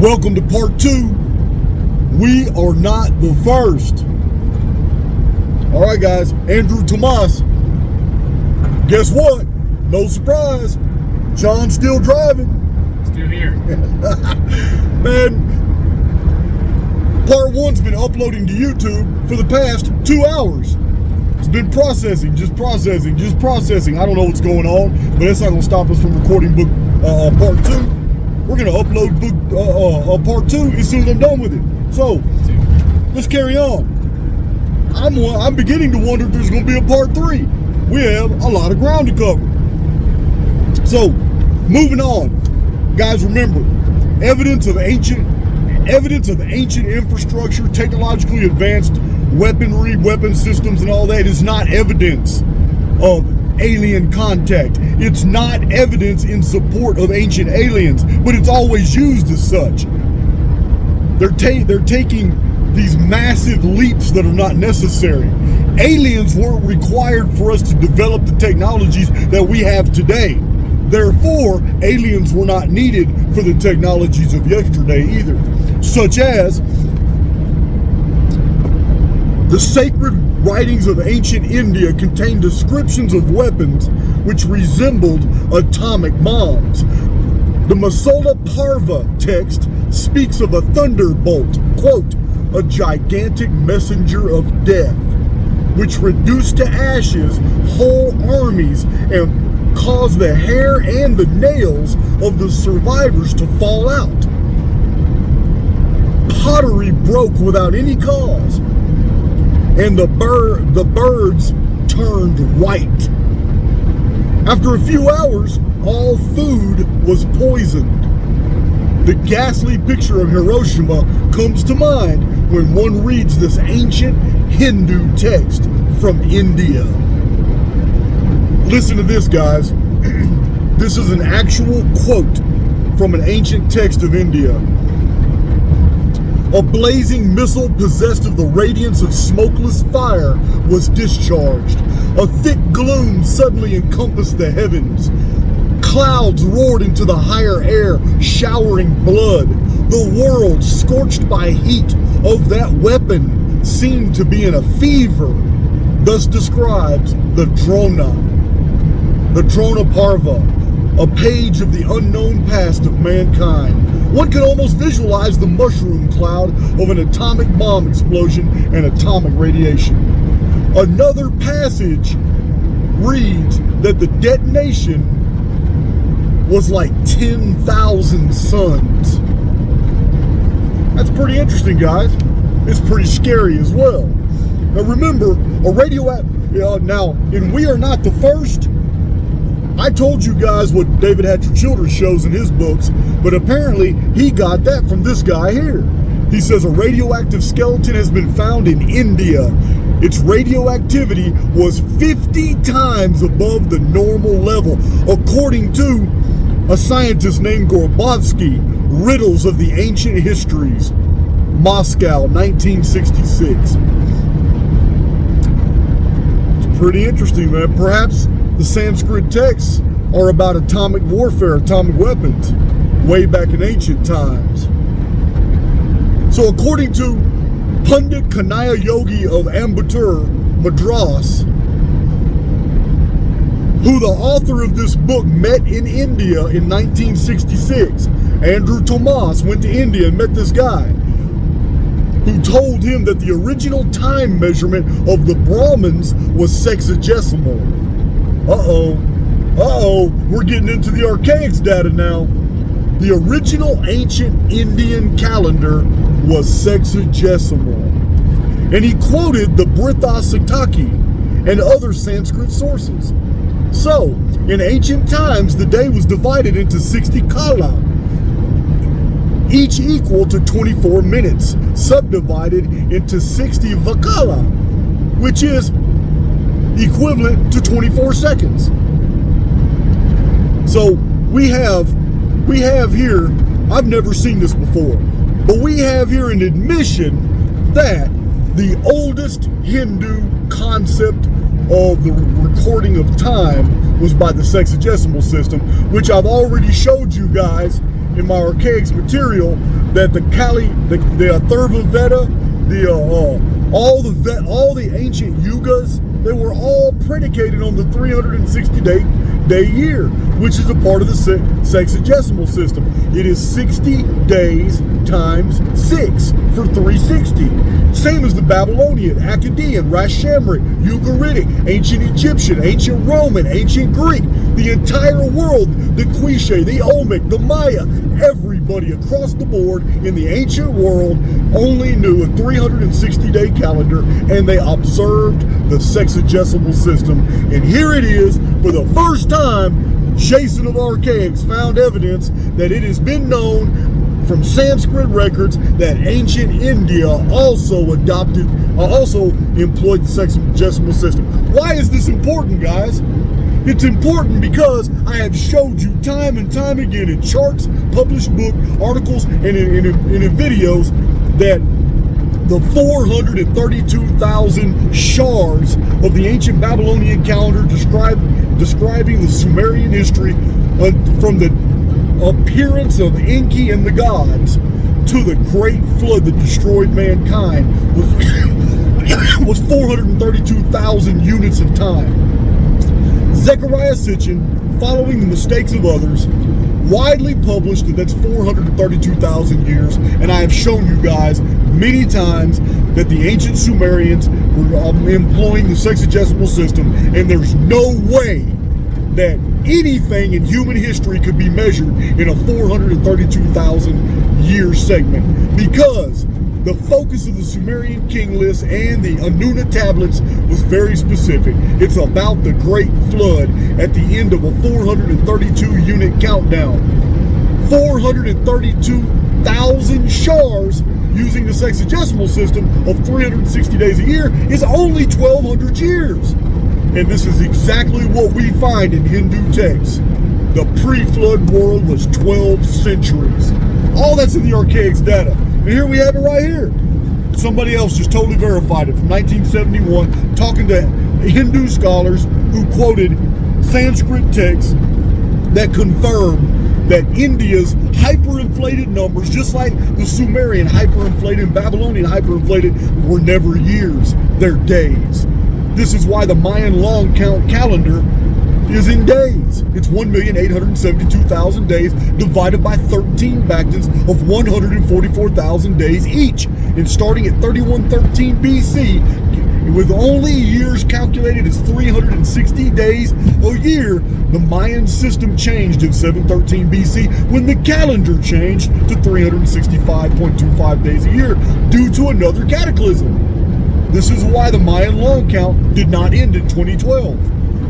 Welcome to part 2. We are not the first. All right, guys. Andrew Tomas. Guess what? No surprise. John's still driving. Still here. Man, part 1's been uploading to YouTube for the past 2 hours. It's been processing, just processing. I don't know what's going on, but that's not going to stop us from recording part 2. We're going to upload part 2 as soon as I'm done with it. So, let's carry on. I'm beginning to wonder if there's going to be a part 3. We have a lot of ground to cover. So, moving on. Guys, remember, evidence of ancient infrastructure, technologically advanced weaponry, weapon systems, and all that is not evidence of alien contact. It's not evidence in support of ancient aliens, but it's always used as such. They're taking these massive leaps that are not necessary. Aliens weren't required for us to develop the technologies that we have today. Therefore, aliens were not needed for the technologies of yesterday either, such as the sacred writings of ancient India contain descriptions of weapons which resembled atomic bombs. The Masala Parva text speaks of a thunderbolt, quote, a gigantic messenger of death, which reduced to ashes whole armies and caused the hair and the nails of the survivors to fall out. Pottery broke without any cause, and the birds turned white. After a few hours, all food was poisoned. The ghastly picture of Hiroshima comes to mind when one reads this ancient Hindu text from India. Listen to this, guys. This is an actual quote from an ancient text of India. A blazing missile possessed of the radiance of smokeless fire was discharged. A thick gloom suddenly encompassed the heavens. Clouds roared into the higher air, showering blood. The world, scorched by heat of that weapon, seemed to be in a fever. Thus describes the Drona Parva, a page of the unknown past of mankind. One can almost visualize the mushroom cloud of an atomic bomb explosion and atomic radiation. Another passage reads that the detonation was like 10,000 suns. That's pretty interesting, guys. It's pretty scary as well. Now remember, now, and we are not the first. I told you guys what David Hatcher Childers shows in his books, but apparently he got that from this guy here. He says a radioactive skeleton has been found in India. Its radioactivity was 50 times above the normal level, according to a scientist named Gorbovsky, Riddles of the Ancient Histories, Moscow, 1966. It's pretty interesting, man. Perhaps the Sanskrit texts are about atomic warfare, atomic weapons, way back in ancient times. So according to Pundit Kanaya Yogi of Ambattur, Madras, who the author of this book met in India in 1966, Andrew Tomas went to India and met this guy, who told him that the original time measurement of the Brahmins was sexagesimal. We're getting into the Archaix data now. The original ancient Indian calendar was sexagesimal. And he quoted the Britha Saktaki and other Sanskrit sources. So, in ancient times, the day was divided into 60 kala, each equal to 24 minutes, subdivided into 60 vakala, which is equivalent to 24 seconds. So we have here, I've never seen this before, but we have here an admission that the oldest Hindu concept of the recording of time was by the sexagesimal system, which I've already showed you guys in my Archaix material that the Thurva Veda, all the ancient yugas, they were all predicated on the 360-day year, which is a part of the sexagesimal system. It is 60 days times 6 for 360. Same as the Babylonian, Akkadian, Rashamrit, Ugaritic, ancient Egyptian, ancient Roman, ancient Greek, the entire world, the Quiche, the Olmec, the Maya, everybody across the board in the ancient world only knew a 360-day calendar, and they observed the sexagesimal system. And here it is, for the first time, JasonArchaix found evidence that it has been known from Sanskrit records that ancient India also employed the sexagesimal system. Why is this important, guys? It's important because I have showed you time and time again in charts, published book, articles, and in videos that the 432,000 shars of the ancient Babylonian calendar describing the Sumerian history from the appearance of Enki and the gods to the great flood that destroyed mankind was 432,000 units of time. Zechariah Sitchin, following the mistakes of others, widely published that that's 432,000 years, and I have shown you guys many times that the ancient Sumerians were employing the sexagesimal system, and there's no way that anything in human history could be measured in a 432,000 year segment, because the focus of the Sumerian king list and the Anunna tablets was very specific. It's about the great flood at the end of a 432 unit countdown. 432,000 shars using the sexagesimal system of 360 days a year is only 1,200 years. And this is exactly what we find in Hindu texts. The pre-flood world was 12 centuries. All that's in the Archaix data. And here we have it right here. Somebody else just totally verified it from 1971, talking to Hindu scholars who quoted Sanskrit texts that confirm that India's hyperinflated numbers, just like the Sumerian hyperinflated, Babylonian hyperinflated, were never years, they're days. This is why the Mayan long count calendar is in days. It's 1,872,000 days divided by 13 Bactans of 144,000 days each. And starting at 3113 BC, with only years calculated as 360 days a year, the Mayan system changed in 713 BC when the calendar changed to 365.25 days a year due to another cataclysm. This is why the Mayan long count did not end in 2012,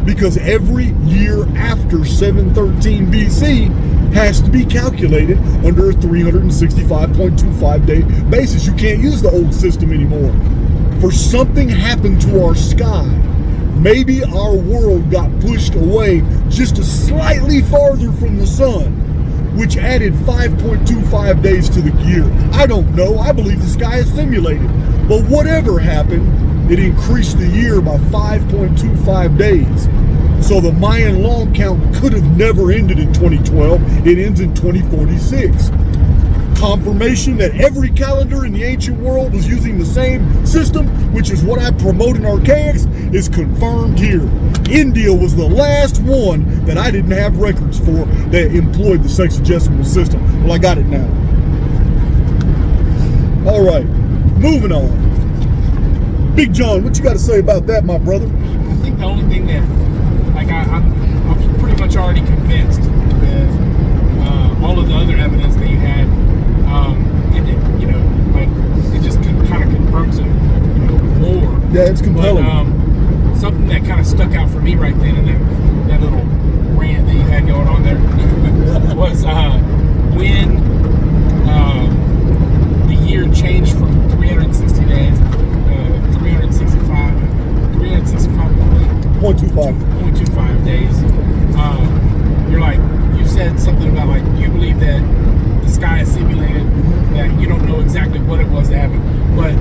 because every year after 713 BC has to be calculated under a 365.25 day basis. You can't use the old system anymore. For something happened to our sky. Maybe our world got pushed away just slightly farther from the sun, which added 5.25 days to the year. I don't know. I believe the sky is simulated. But whatever happened, it increased the year by 5.25 days. So the Mayan long count could have never ended in 2012. It ends in 2046. Confirmation that every calendar in the ancient world was using the same system, which is what I promote in Archaix, is confirmed here. India was the last one that I didn't have records for that employed the sexagesimal system. Well, I got it now. All right, moving on. Big John, what you got to say about that, my brother? I think the only thing that, like, I'm pretty much already convinced with all of the other evidence that you had. It just kind of confirms it, more. Yeah, it's compelling. But, something that kind of stuck out for me right then, and that little rant that you had going on there, was when the year changed from 360 days, 365.25 days. You said something about, like, you believe that the sky is simulated, that you don't know exactly what it was that happened, but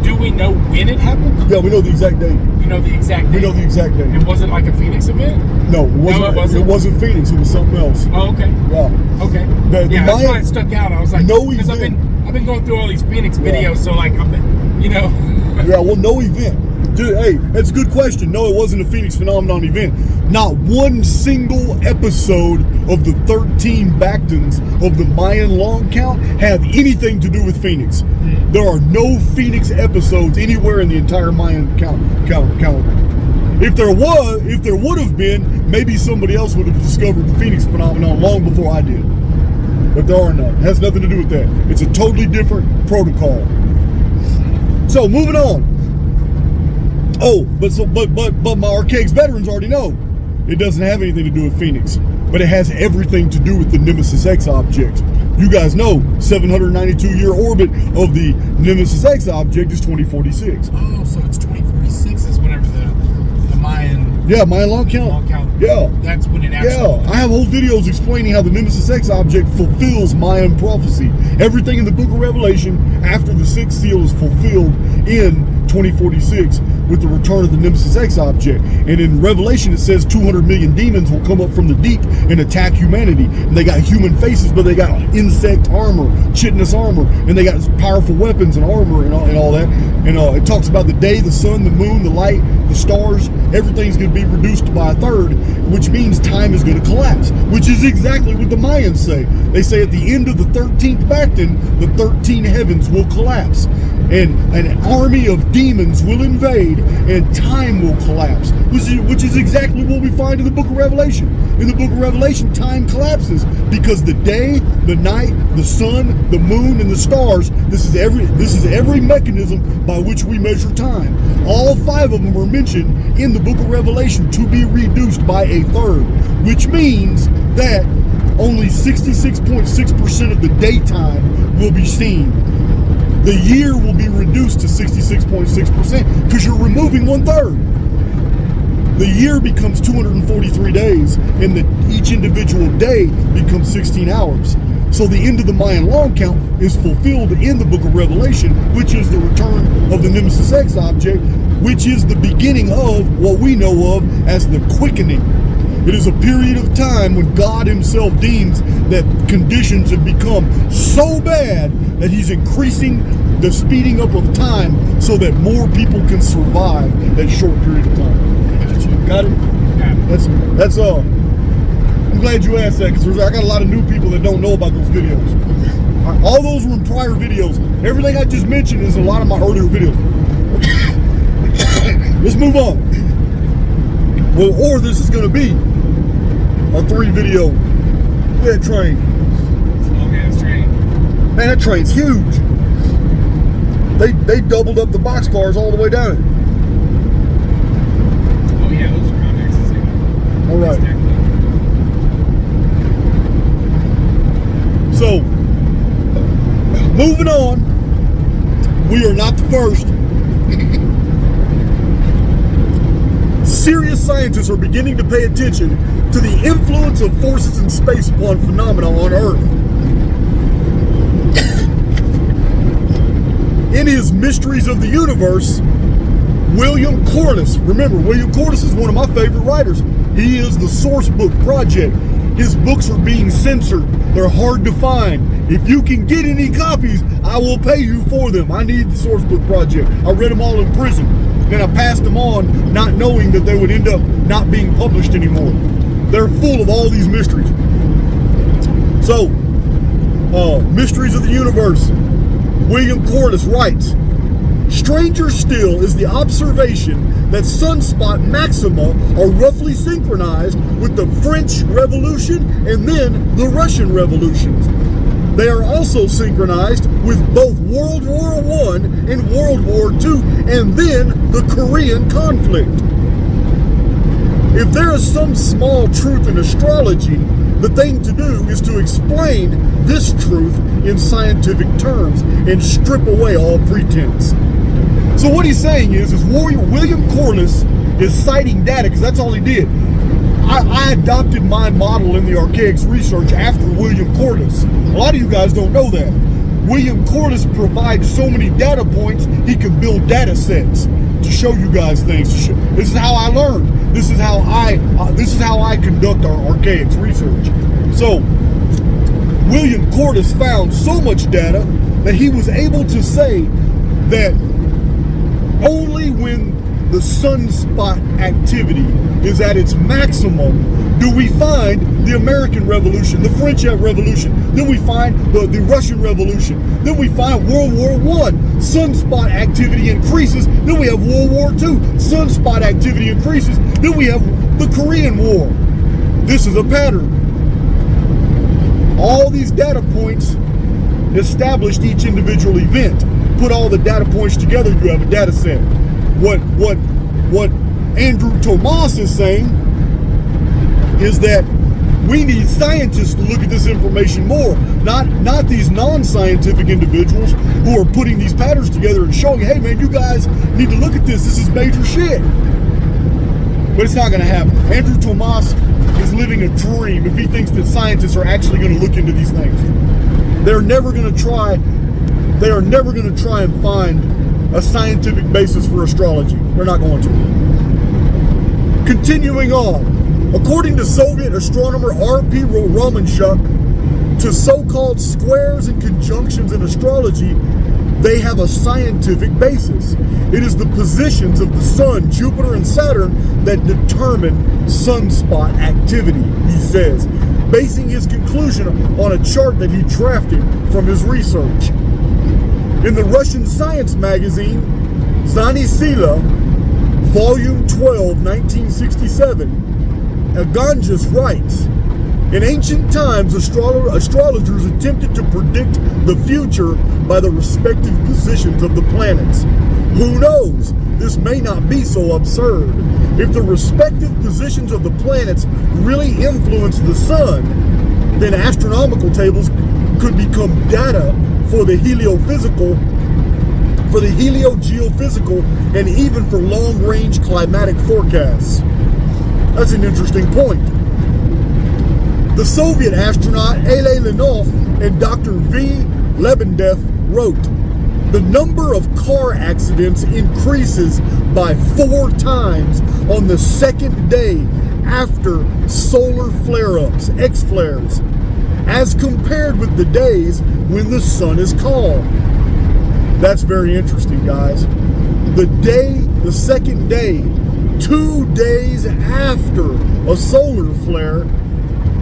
do we we know when it happened? Yeah, we know the exact date. You know the exact date? We know the exact date. And was it like a Phoenix event? No, it wasn't Phoenix. It was something else. Oh, okay. Yeah. Okay. The That's Mayan, why it stuck out. I was like, no because event. I've been going through all these Phoenix videos, so like Yeah, well, no event. Dude, hey, that's a good question. No, it wasn't a Phoenix phenomenon event. Not one single episode of the 13 Bactans of the Mayan long count have anything to do with Phoenix. There are no Phoenix episodes anywhere in the entire Mayan calendar. If there would have been, maybe somebody else would have discovered the Phoenix phenomenon long before I did. But there are none. It has nothing to do with that. It's a totally different protocol. So moving on. Oh, but my Archaix veterans already know it doesn't have anything to do with Phoenix, but it has everything to do with the Nemesis X Object. You guys know 792-year orbit of the Nemesis X Object is 2046. Oh, so it's 2046 is whenever the Mayan. Yeah, Mayan long count. Yeah, that's when it actually. Yeah, I have whole videos explaining how the Nemesis X Object fulfills Mayan prophecy. Everything in the Book of Revelation after the sixth seal is fulfilled in 2046 with the return of the Nemesis X Object. And in Revelation it says 200 million demons will come up from the deep and attack humanity. And they got human faces, but they got insect armor, chitinous armor, and they got powerful weapons and armor and all that. And it talks about the day, the sun, the moon, the light, the stars. Everything's going to be reduced by a third, which means time is going to collapse, which is exactly what the Mayans say. They say at the end of the 13th Bactan, the 13 heavens will collapse. And an army of demons will invade and time will collapse, which is exactly what we find in the Book of Revelation. In the Book of Revelation, time collapses because the day, the night, the sun, the moon, and the stars, this is every mechanism by which we measure time. All 5 of them are mentioned in the Book of Revelation to be reduced by a third, which means that only 66.6% of the daytime will be seen. The year will be reduced to 66.6% because you're removing 1/3. The year becomes 243 days, and each individual day becomes 16 hours. So the end of the Mayan long count is fulfilled in the Book of Revelation, which is the return of the Nemesis X Object, which is the beginning of what we know of as the quickening. It is a period of time when God himself deems that conditions have become so bad that he's increasing the speeding up of time so that more people can survive that short period of time. Got it? Yeah. That's I'm glad you asked that, because I got a lot of new people that don't know about those videos. All those were in prior videos. Everything I just mentioned is a lot of my earlier videos. Let's move on. Well, or this is going to be a 3-video train. It's a long ass train. Man, that train's huge. They doubled up the boxcars all the way down it. Oh yeah, those are complexes. Yeah. All right. So, moving on. We are not the first. Serious scientists are beginning to pay attention to the influence of forces in space upon phenomena on Earth. In his Mysteries of the Universe, William Corliss, remember, William Corliss is one of my favorite writers. He is the Source Book Project. His books are being censored. They're hard to find. If you can get any copies, I will pay you for them. I need the Source Book Project. I read them all in prison. Then I passed them on, not knowing that they would end up not being published anymore. They're full of all these mysteries. So, Mysteries of the Universe. William Corliss writes, stranger still is the observation that sunspot maxima are roughly synchronized with the French Revolution and then the Russian revolutions. They are also synchronized with both World War I and World War II, and then the Korean conflict. If there is some small truth in astrology, the thing to do is to explain this truth in scientific terms and strip away all pretense. So what he's saying is William Corliss is citing data, because that's all he did. I adopted my model in the Archaix research after William Corliss. A lot of you guys don't know that. William Corliss provides so many data points, he can build data sets to show you guys things. This is how I learned. This is how I conduct our Archaix research. So, William Corliss found so much data that he was able to say that only when the sunspot activity is at its maximum do we find the American Revolution, the French Revolution, then we find the Russian Revolution, then we find World War I, sunspot activity increases, then we have World War II, sunspot activity increases, then we have the Korean War. This is a pattern. All these data points established each individual event. Put all the data points together, you have a data set. What Andrew Thomas is saying is that we need scientists to look at this information more, not these non-scientific individuals who are putting these patterns together and showing, hey man, you guys need to look at this. This is major shit. But it's not going to happen. Andrew Thomas is living a dream if he thinks that scientists are actually going to look into these things. They're never going to try. They are never going to try and find a scientific basis for astrology. They're not going to. Continuing on, according to Soviet astronomer R.P. Romanchuk, to so-called squares and conjunctions in astrology, they have a scientific basis. It is the positions of the Sun, Jupiter, and Saturn that determine sunspot activity, he says, basing his conclusion on a chart that he drafted from his research. In the Russian science magazine, Zanisila, Volume 12, 1967, Aganjas writes, in ancient times, astrologers attempted to predict the future by the respective positions of the planets. Who knows? This may not be so absurd. If the respective positions of the planets really influence the sun, then astronomical tables could become data for the heliogeophysical, and even for long-range climatic forecasts. That's an interesting point. The Soviet astronaut Ele Lenov and Dr. V. Lebedev wrote, the number of car accidents increases by 4 times on the second day after solar flare-ups, X-flares, as compared with the days when the sun is calm. That's very interesting, guys. The second day, 2 days after a solar flare,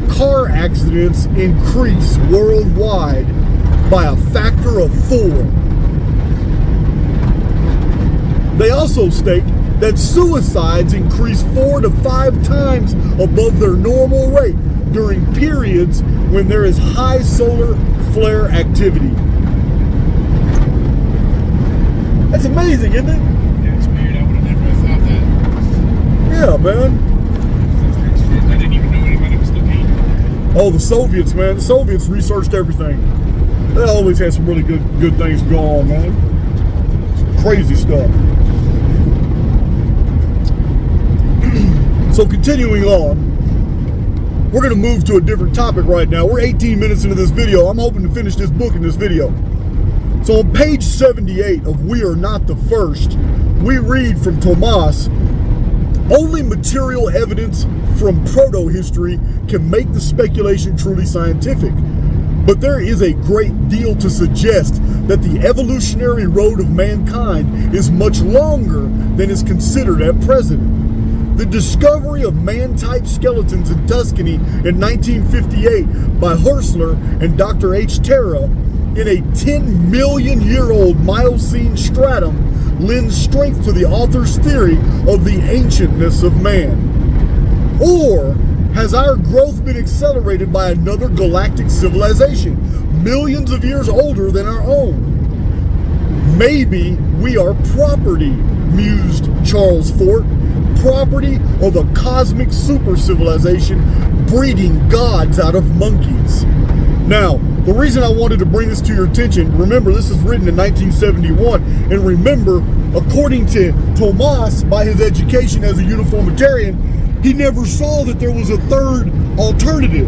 car accidents increase worldwide by a factor of 4. They also state that suicides increase 4 to 5 times above their normal rate during periods when there is high solar flare activity. That's amazing, isn't it? Yeah, it's weird. I would have never thought that. Yeah, man. I didn't even know anybody was looking. Oh, the Soviets, man. The Soviets researched everything. They always had some really good things to go on, man. Some crazy stuff. So continuing on, we're going to move to a different topic right now. We're 18 minutes into this video. I'm hoping to finish this book in this video. So on page 78 of We Are Not the First, we read from Thomas, only material evidence from proto-history can make the speculation truly scientific. But there is a great deal to suggest that the evolutionary road of mankind is much longer than is considered at present. The discovery of man-type skeletons in Tuscany in 1958 by Hörsler and Dr. H. Terra in a 10 million year old Miocene stratum lends strength to the author's theory of the ancientness of man. Or has our growth been accelerated by another galactic civilization, millions of years older than our own? Maybe we are property, mused Charles Fort, property of a cosmic super civilization breeding gods out of monkeys. Now, the reason I wanted to bring this to your attention, remember this is written in 1971, and remember, according to Thomas, by his education as a uniformitarian, he never saw that there was a third alternative.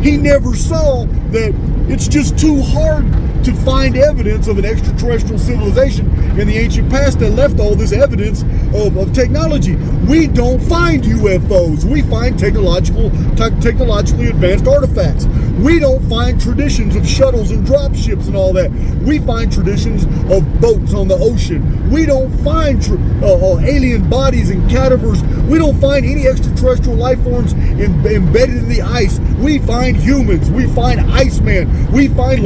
He never saw that it's just too hard to find evidence of an extraterrestrial civilization in the ancient past that left all this evidence of technology. We don't find UFOs. We find technologically advanced artifacts. We don't find traditions of shuttles and drop ships and all that. We find traditions of boats on the ocean. We don't find alien bodies and cadavers. We don't find any extraterrestrial life forms embedded in the ice. We find humans. We find Iceman. We find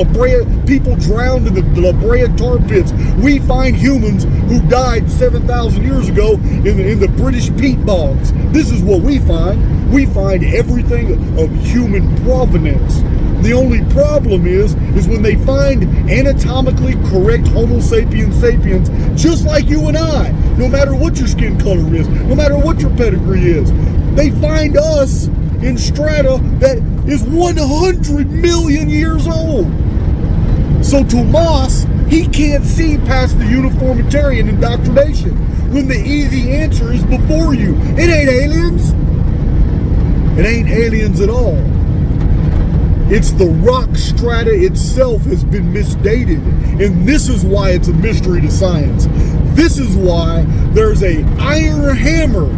people drowned in the La Brea tar pits. We find humans who died 7,000 years ago in the British peat bogs. This is what we find. We find everything of human provenance. The only problem is when they find anatomically correct Homo sapiens sapiens, just like you and I, no matter what your skin color is, no matter what your pedigree is, they find us in strata that is 100 million years old. So Tomas, he can't see past the uniformitarian indoctrination when the easy answer is before you. It ain't aliens. It ain't aliens at all. It's the rock strata itself has been misdated, and this is why it's a mystery to science. This is why there's an iron hammer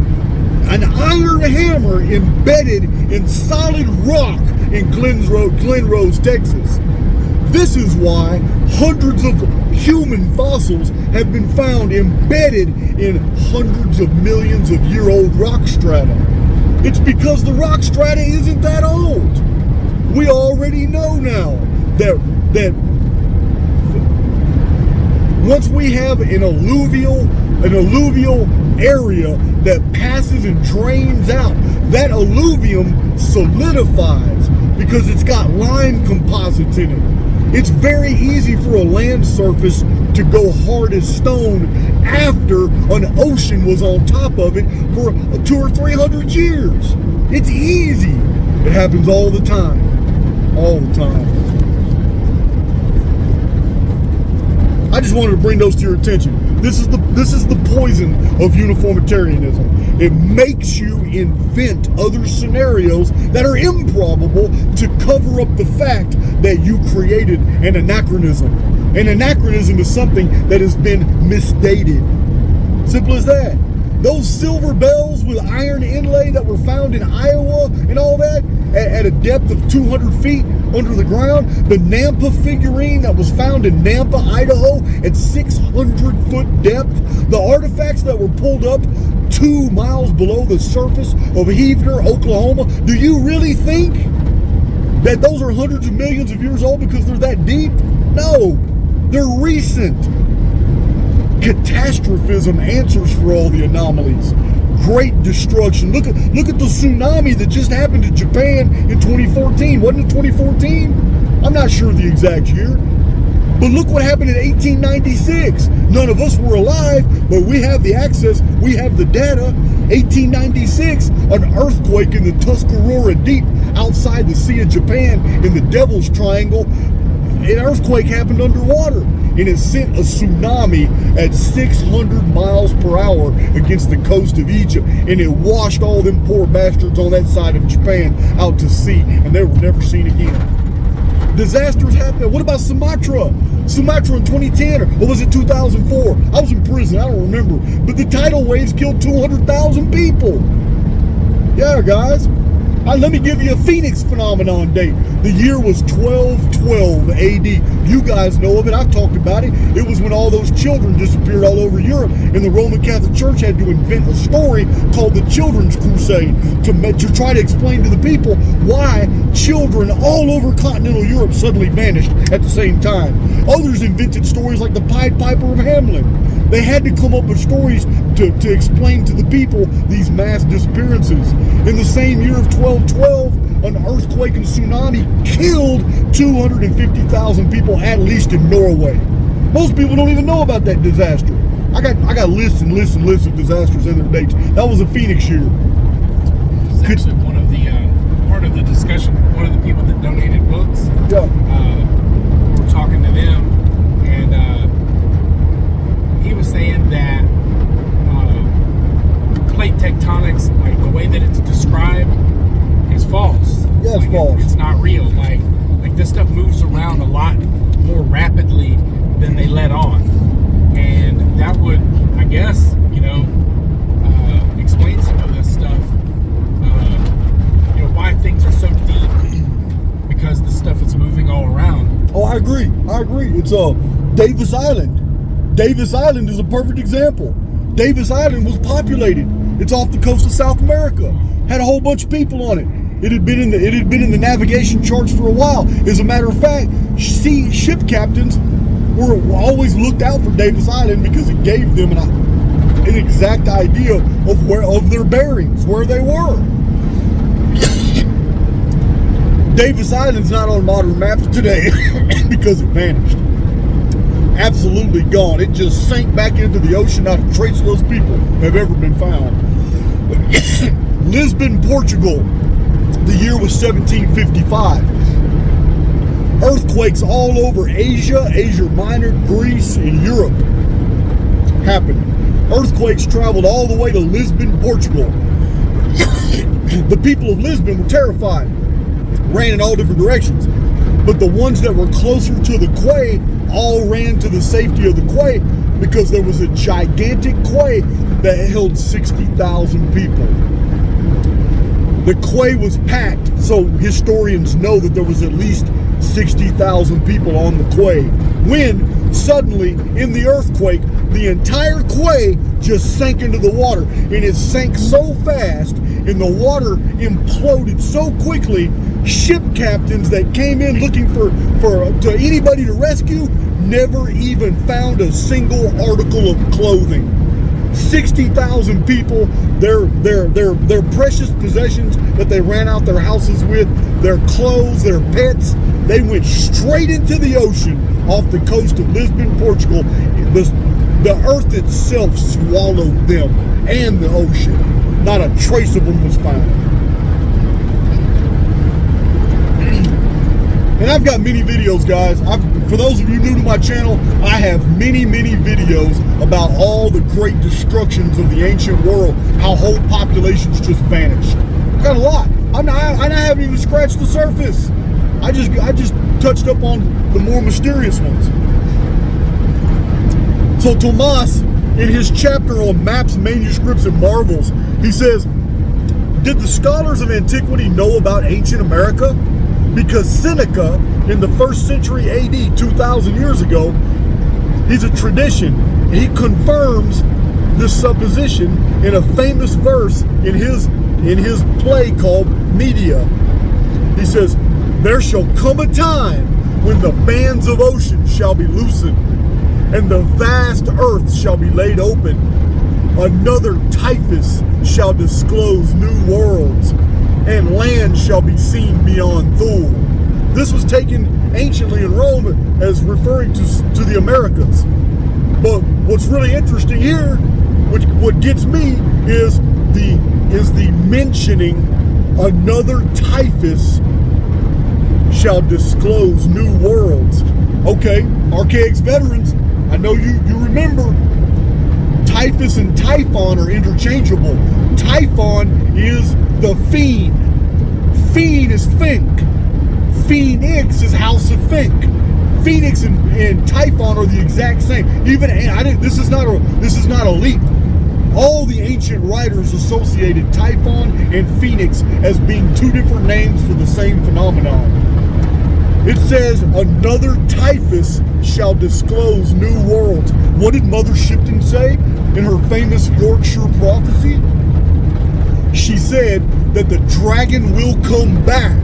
embedded in solid rock in Glen Rose, Texas. This is why hundreds of human fossils have been found embedded in hundreds of millions of year old rock strata. It's because the rock strata isn't that old. We already know now that once we have an alluvial area that passes and drains out, that alluvium solidifies because it's got lime composites in it. It's very easy for a land surface to go hard as stone after an ocean was on top of it for 200 or 300 years. It's easy. It happens all the time. All the time. I just wanted to bring those to your attention. This is the poison of uniformitarianism. It makes you invent other scenarios that are improbable to cover up the fact that you created an anachronism. An anachronism is something that has been misdated. Simple as that. Those silver bells with iron inlay that were found in Iowa and all that at a depth of 200 feet under the ground. The Nampa figurine that was found in Nampa, Idaho at 600-foot depth. The artifacts that were pulled up 2 miles below the surface of Heavener, Oklahoma. Do you really think that those are hundreds of millions of years old because they're that deep? No, they're recent. Catastrophism answers for all the anomalies. Great destruction. Look at the tsunami that just happened to Japan in 2014. Wasn't it 2014? I'm not sure the exact year. But look what happened in 1896. None of us were alive, but we have the access, we have the data. 1896, an earthquake in the Tuscarora Deep outside the Sea of Japan in the Devil's Triangle. An earthquake happened underwater, and it sent a tsunami at 600 miles per hour against the coast of Egypt, and it washed all them poor bastards on that side of Japan out to sea, and they were never seen again. Disasters happen. What about Sumatra? Sumatra in 2010, or was it 2004? I was in prison, I don't remember. But the tidal waves killed 200,000 people. Yeah, guys. Let me give you a Phoenix phenomenon date. The year was 1212 AD. You guys know of it. I've talked about it. It was when all those children disappeared all over Europe, and the Roman Catholic Church had to invent a story called the Children's Crusade to try to explain to the people why children all over continental Europe suddenly vanished at the same time. Others invented stories like the Pied Piper of Hamelin. They had to come up with stories to explain to the people these mass disappearances. In the same year of 1212, an earthquake and tsunami killed 250,000 people, at least in Norway. Most people don't even know about that disaster. I got lists and lists and lists of disasters and their dates. That was a Phoenix year. It's actually one of the part of the discussion. One of the people that donated books. Yeah. We were talking to them, and he was saying that plate tectonics, like the way that it's described, is false. Yeah, it's false. It's not real. Like this stuff moves around a lot more rapidly than they let on. And that would, I guess, explain some of this stuff. Why things are so deep, because the stuff is moving all around. Oh, I agree. It's Davis Island. Davis Island is a perfect example. Davis Island was populated. It's off the coast of South America. Had a whole bunch of people on it. It had been in the navigation charts for a while. As a matter of fact, ship captains were always looked out for Davis Island because it gave them an exact idea of their bearings, where they were. Davis Island's not on modern maps today because it vanished. Absolutely gone. It just sank back into the ocean. Not a trace of those people have ever been found. Lisbon, Portugal. The year was 1755. Earthquakes all over Asia, Asia Minor, Greece, and Europe happened. Earthquakes traveled all the way to Lisbon, Portugal. The people of Lisbon were terrified, ran in all different directions. But the ones that were closer to the quay all ran to the safety of the quay because there was a gigantic quay that held 60,000 people. The quay was packed, so historians know that there was at least 60,000 people on the quay. When suddenly, in the earthquake, the entire quay just sank into the water, and it sank so fast, and the water imploded so quickly. Ship captains that came in looking for anybody to rescue never even found a single article of clothing. 60,000 people, their precious possessions that they ran out their houses with, their clothes, their pets, they went straight into the ocean off the coast of Lisbon, Portugal. The earth itself swallowed them and the ocean. Not a trace of them was found. And I've got many videos, guys. For those of you new to my channel, I have many videos about all the great destructions of the ancient world, how whole populations just vanished. I've got a lot. I haven't even scratched the surface. I just touched up on the more mysterious ones. So Tomas, in his chapter on maps, manuscripts, and marvels, he says, did the scholars of antiquity know about ancient America? Because Seneca, in the 1st century AD, 2,000 years ago, he's a tradition. He confirms this supposition in a famous verse in his play called Medea. He says, there shall come a time when the bands of ocean shall be loosened, and the vast earth shall be laid open. Another typhus shall disclose new worlds, and land shall be seen beyond Thule. This was taken anciently in Rome as referring to the Americas. But what's really interesting here, what gets me, is the mentioning another typhus shall disclose new worlds. Okay, Archaix veterans, I know you remember typhus and typhon are interchangeable. Typhon is the fiend. Fiend is Fink. Phoenix is House of Fink. Phoenix and Typhon are the exact same. This is not a leap. All the ancient writers associated Typhon and Phoenix as being two different names for the same phenomenon. It says, another typhus shall disclose new worlds. What did Mother Shipton say in her famous Yorkshire prophecy? She said that the dragon will come back,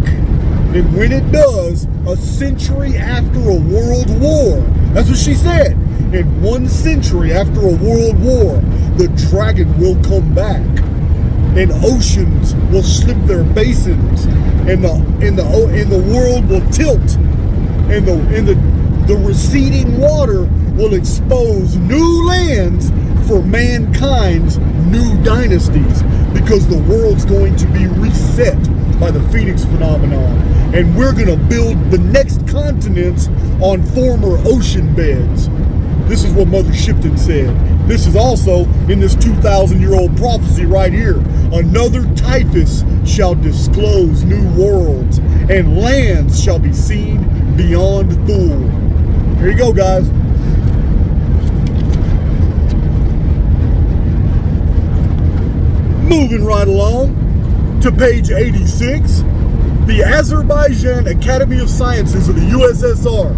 and when it does, a century after a world war. That's what she said. In 1 century after a world war, the dragon will come back, and oceans will slip their basins, and the world will tilt, and the receding water will expose new lands for mankind's new dynasties, because the world's going to be reset by the Phoenix phenomenon, and we're going to build the next continents on former ocean beds. This is what Mother Shipton said. This is also in this 2,000-year-old prophecy right here. Another typhus shall disclose new worlds, and lands shall be seen beyond Thule. Here you go, guys. Moving right along to page 86, the Azerbaijan Academy of Sciences of the USSR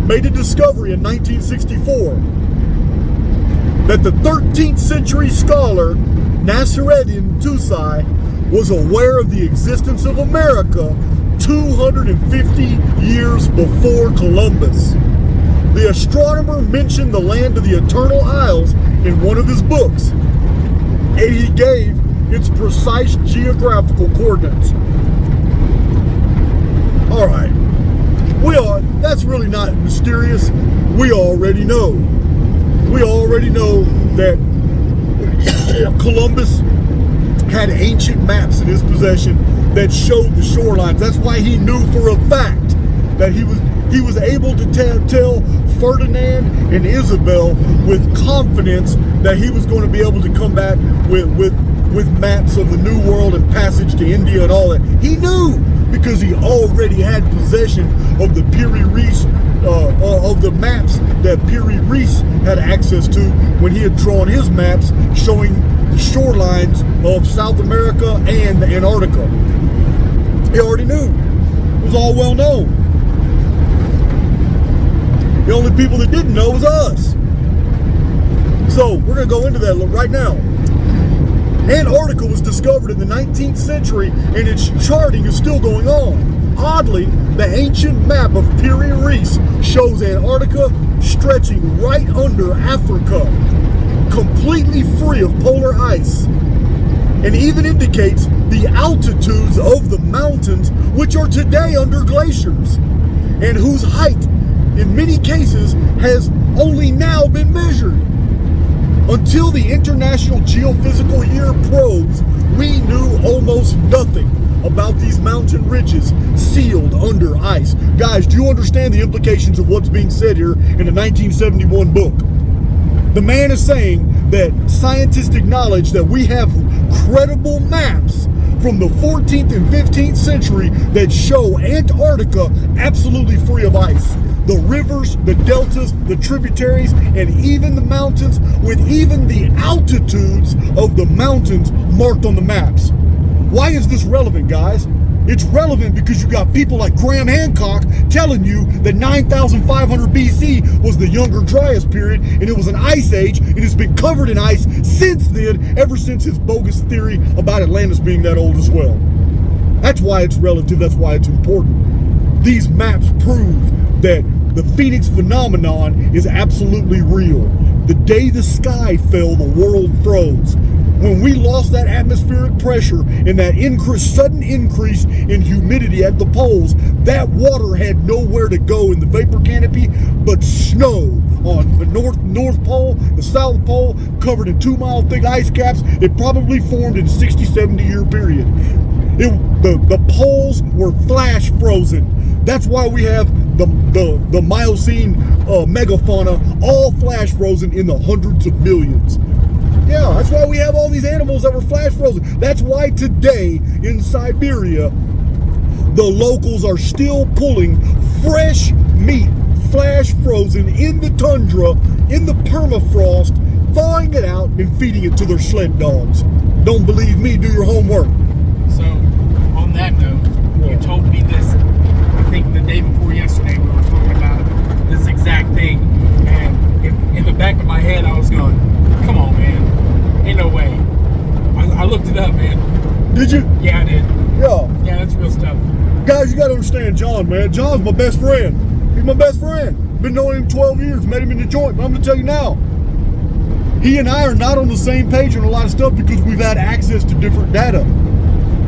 made a discovery in 1964 that the 13th century scholar Nasreddin Tussi was aware of the existence of America 250 years before Columbus. The astronomer mentioned the land of the Eternal Isles in one of his books, and he gave its precise geographical coordinates. All right, that's really not mysterious. We already know. We already know that Columbus had ancient maps in his possession that showed the shorelines. That's why he knew for a fact that he was able to tell Ferdinand and Isabel with confidence that he was going to be able to come back with maps of the New World and passage to India and all that. He knew, because he already had possession of the Piri Reis, of the maps that Piri Reis had access to when he had drawn his maps showing the shorelines of South America and Antarctica. He already knew. It was all well known. The only people that didn't know was us. So we're going to go into that right now. Antarctica was discovered in the 19th century, and its charting is still going on. Oddly, the ancient map of Piri Reis shows Antarctica stretching right under Africa, completely free of polar ice, and even indicates the altitudes of the mountains which are today under glaciers, and whose height, in many cases, has only now been measured. Until the International Geophysical Year probes, we knew almost nothing about these mountain ridges sealed under ice. Guys, do you understand the implications of what's being said here in a 1971 book? The man is saying that scientists acknowledge that we have credible maps from the 14th and 15th century that show Antarctica absolutely free of ice. The rivers, the deltas, the tributaries, and even the mountains, with even the altitudes of the mountains marked on the maps. Why is this relevant, guys? It's relevant because you got people like Graham Hancock telling you that 9,500 BC was the Younger Dryas period, and it was an ice age, and it's been covered in ice since then, ever since his bogus theory about Atlantis being that old as well. That's why it's relative, that's why it's important. These maps prove that the Phoenix phenomenon is absolutely real. The day the sky fell, the world froze. When we lost that atmospheric pressure and that sudden increase in humidity at the poles, that water had nowhere to go in the vapor canopy but snow on the North Pole, the South Pole, covered in 2-mile thick ice caps. It probably formed in a 60, 70 year period. The poles were flash frozen. That's why we have the Miocene megafauna all flash frozen in the hundreds of millions. Yeah, that's why we have all these animals that were flash frozen. That's why today in Siberia, the locals are still pulling fresh meat, flash frozen in the tundra, in the permafrost, thawing it out and feeding it to their sled dogs. Don't believe me? Do your homework. So, on that note, you told me this, I think the day before yesterday, we were talking about this exact thing, and in the back of my head, I was going, come on, man. Ain't no way. I looked it up, man. Did you? Yeah, I did. Yeah. Yeah, that's real stuff. Guys, you gotta understand John, man. John's my best friend. He's my best friend. Been knowing him 12 years, met him in the joint, but I'm gonna tell you now. He and I are not on the same page on a lot of stuff because we've had access to different data.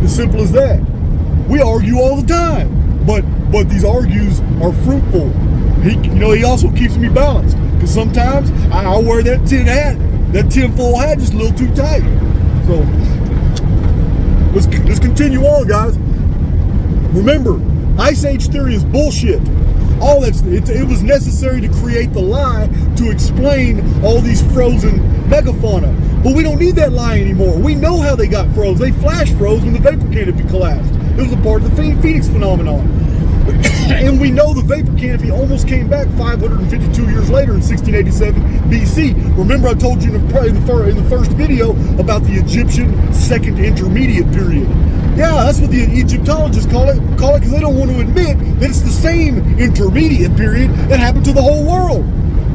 As simple as that. We argue all the time, but these argues are fruitful. He also keeps me balanced, because sometimes I wear that tinfoil hat just a little too tight. So let's continue on, guys. Remember, Ice Age theory is bullshit. All that's it was necessary to create the lie to explain all these frozen megafauna. But we don't need that lie anymore. We know how they got froze. They flash froze when the vapor canopy collapsed. It was a part of the Phoenix phenomenon. And we know the vapor canopy almost came back 552 years later in 1687 BC. Remember I told you in the first video about the Egyptian Second Intermediate Period. Yeah, that's what the Egyptologists call it because they don't want to admit that it's the same intermediate period that happened to the whole world.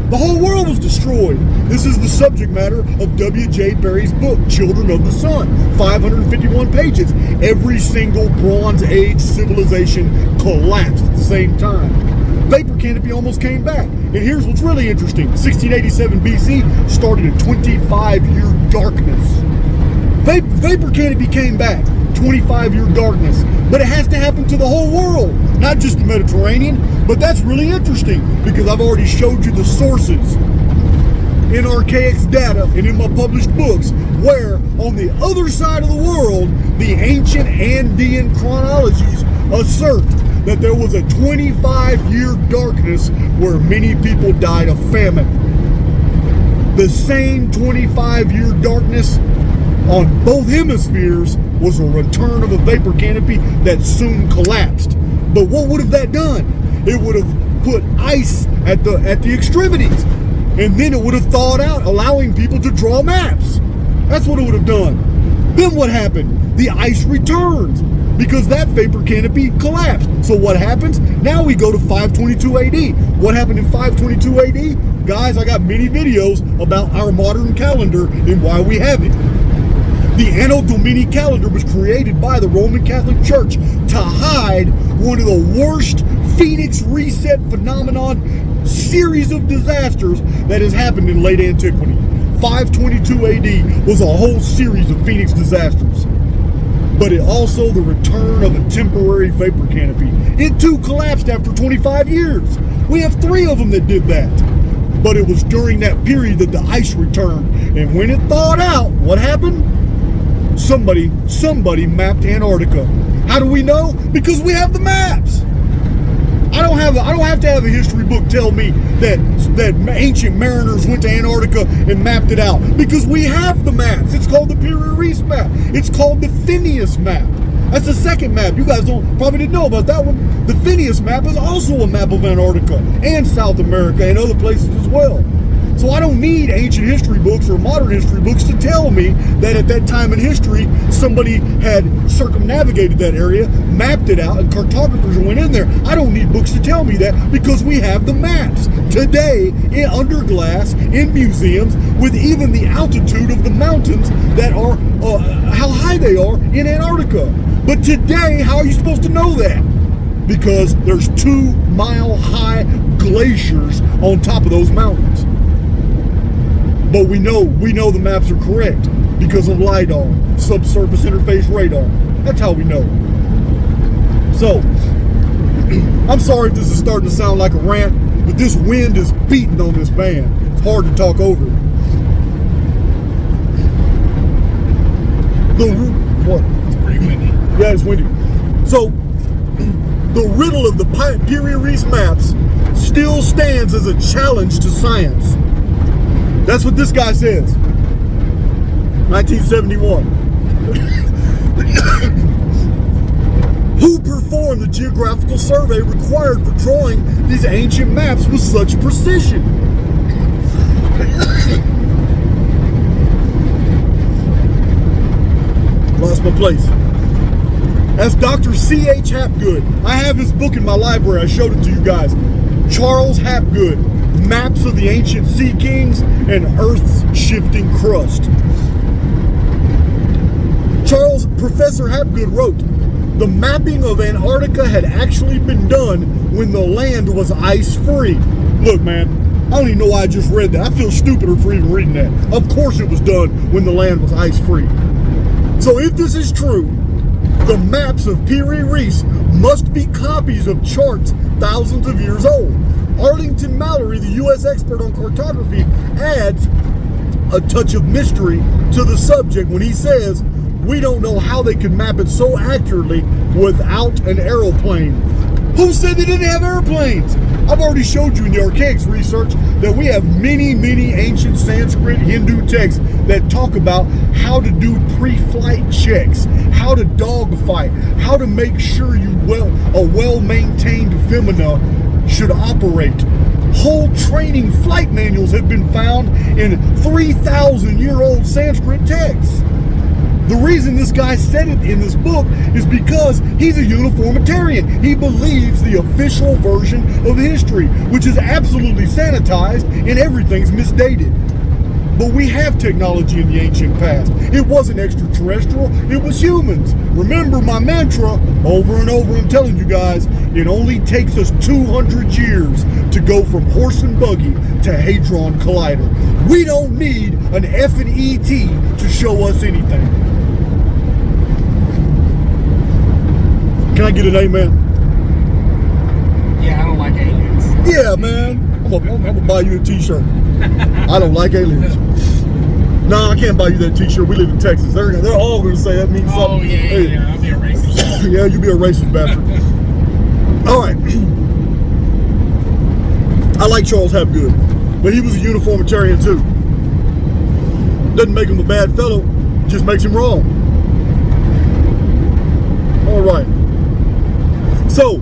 The whole world was destroyed. This is the subject matter of W.J. Berry's book, Children of the Sun. 551 pages. Every single Bronze Age civilization collapsed at the same time. Vapor canopy almost came back. And here's what's really interesting. 1687 BC started a 25-year darkness. Vapor canopy came back. 25-year darkness. But it has to happen to the whole world, not just the Mediterranean. But that's really interesting because I've already showed you the sources in Archaix data and in my published books where on the other side of the world, the ancient Andean chronologies assert that there was a 25-year darkness where many people died of famine. The same 25-year darkness on both hemispheres was a return of a vapor canopy that soon collapsed. But what would have that done? It would have put ice at the extremities, and then it would have thawed out, allowing people to draw maps. That's what it would have done. Then what happened? The ice returned because that vapor canopy collapsed. So what happens? Now we go to 522 AD. What happened in 522 AD? Guys, I got many videos about our modern calendar and why we have it. The Anno Domini calendar was created by the Roman Catholic Church to hide one of the worst Phoenix reset phenomenon series of disasters that has happened in late antiquity. 522 AD was a whole series of Phoenix disasters. But it also the return of a temporary vapor canopy. It too collapsed after 25 years. We have 3 of them that did that. But it was during that period that the ice returned. And when it thawed out, what happened? Somebody mapped Antarctica. How do we know? Because we have the maps. I don't have to have a history book tell me that ancient mariners went to Antarctica and mapped it out. Because we have the maps. It's called the Piri-Reis map. It's called the Phineas map. That's the second map. You guys probably didn't know about that one. The Phineas map is also a map of Antarctica and South America and other places as well. So I don't need ancient history books or modern history books to tell me that at that time in history, somebody had circumnavigated that area, mapped it out, and cartographers went in there. I don't need books to tell me that because we have the maps today under glass in museums with even the altitude of the mountains that are, how high they are in Antarctica. But today, how are you supposed to know that? Because there's 2-mile-high glaciers on top of those mountains. But we know the maps are correct because of LIDAR, subsurface interface radar. That's how we know. So, I'm sorry if this is starting to sound like a rant, but this wind is beating on this van. It's hard to talk over it. What? It's pretty windy. Yeah, it's windy. So, the riddle of the Piri-Reis maps still stands as a challenge to science. That's what this guy says. 1971. Who performed the geographical survey required for drawing these ancient maps with such precision? Lost my place. That's Dr. C.H. Hapgood. I have his book in my library. I showed it to you guys. Charles Hapgood. Maps of the Ancient Sea Kings and Earth's Shifting Crust. Professor Hapgood wrote, the mapping of Antarctica had actually been done when the land was ice-free. Look, man, I don't even know why I just read that. I feel stupider for even reading that. Of course it was done when the land was ice-free. So if this is true, the maps of Piri-Reis must be copies of charts thousands of years old. Arlington Mallory, the U.S. expert on cartography, adds a touch of mystery to the subject when he says, we don't know how they could map it so accurately without an aeroplane. Who said they didn't have airplanes? I've already showed you in the Archaix research that we have many, many ancient Sanskrit Hindu texts that talk about how to do pre-flight checks, how to dogfight, how to make sure a well-maintained Vimana should operate. Whole training flight manuals have been found in 3,000-year-old Sanskrit texts. The reason this guy said it in this book is because he's a uniformitarian. He believes the official version of history, which is absolutely sanitized and everything's misdated. But we have technology in the ancient past. It wasn't extraterrestrial, it was humans. Remember my mantra over and over, I'm telling you guys, it only takes us 200 years to go from horse and buggy to Hadron Collider. We don't need an effing ET to show us anything. Can I get an amen? Yeah, I don't like aliens. Yeah, man. I'm gonna buy you a t-shirt. I don't like aliens. No, I can't buy you that t-shirt. We live in Texas. They're all gonna say that means something. Oh, yeah. I'll be a racist. Yeah, you be a racist bastard. All right. I like Charles Hapgood, but he was a uniformitarian too. Doesn't make him a bad fellow, just makes him wrong. All right. So,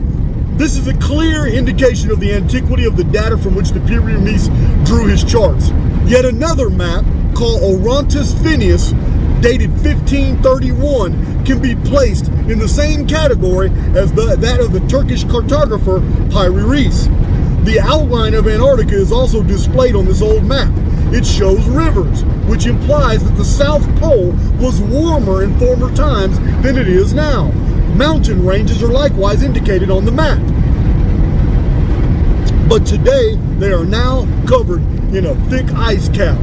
this is a clear indication of the antiquity of the data from which the Pyrenees drew his charts. Yet another map, called Orontes Phineas, dated 1531, can be placed in the same category as that of the Turkish cartographer Piraeus. The outline of Antarctica is also displayed on this old map. It shows rivers, which implies that the South Pole was warmer in former times than it is now. Mountain ranges are likewise indicated on the map. But today, they are now covered in a thick ice cap.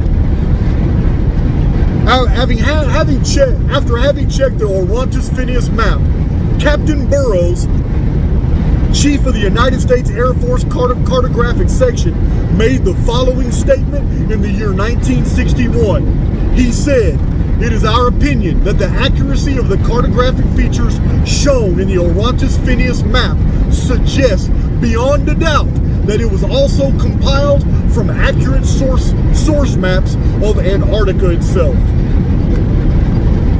After having checked the Orontes Phineas map, Captain Burroughs, Chief of the United States Air Force Cartographic Section, made the following statement in the year 1961. He said, "It is our opinion that the accuracy of the cartographic features shown in the Orontes Phineas map suggests beyond a doubt that it was also compiled from accurate source maps of Antarctica itself."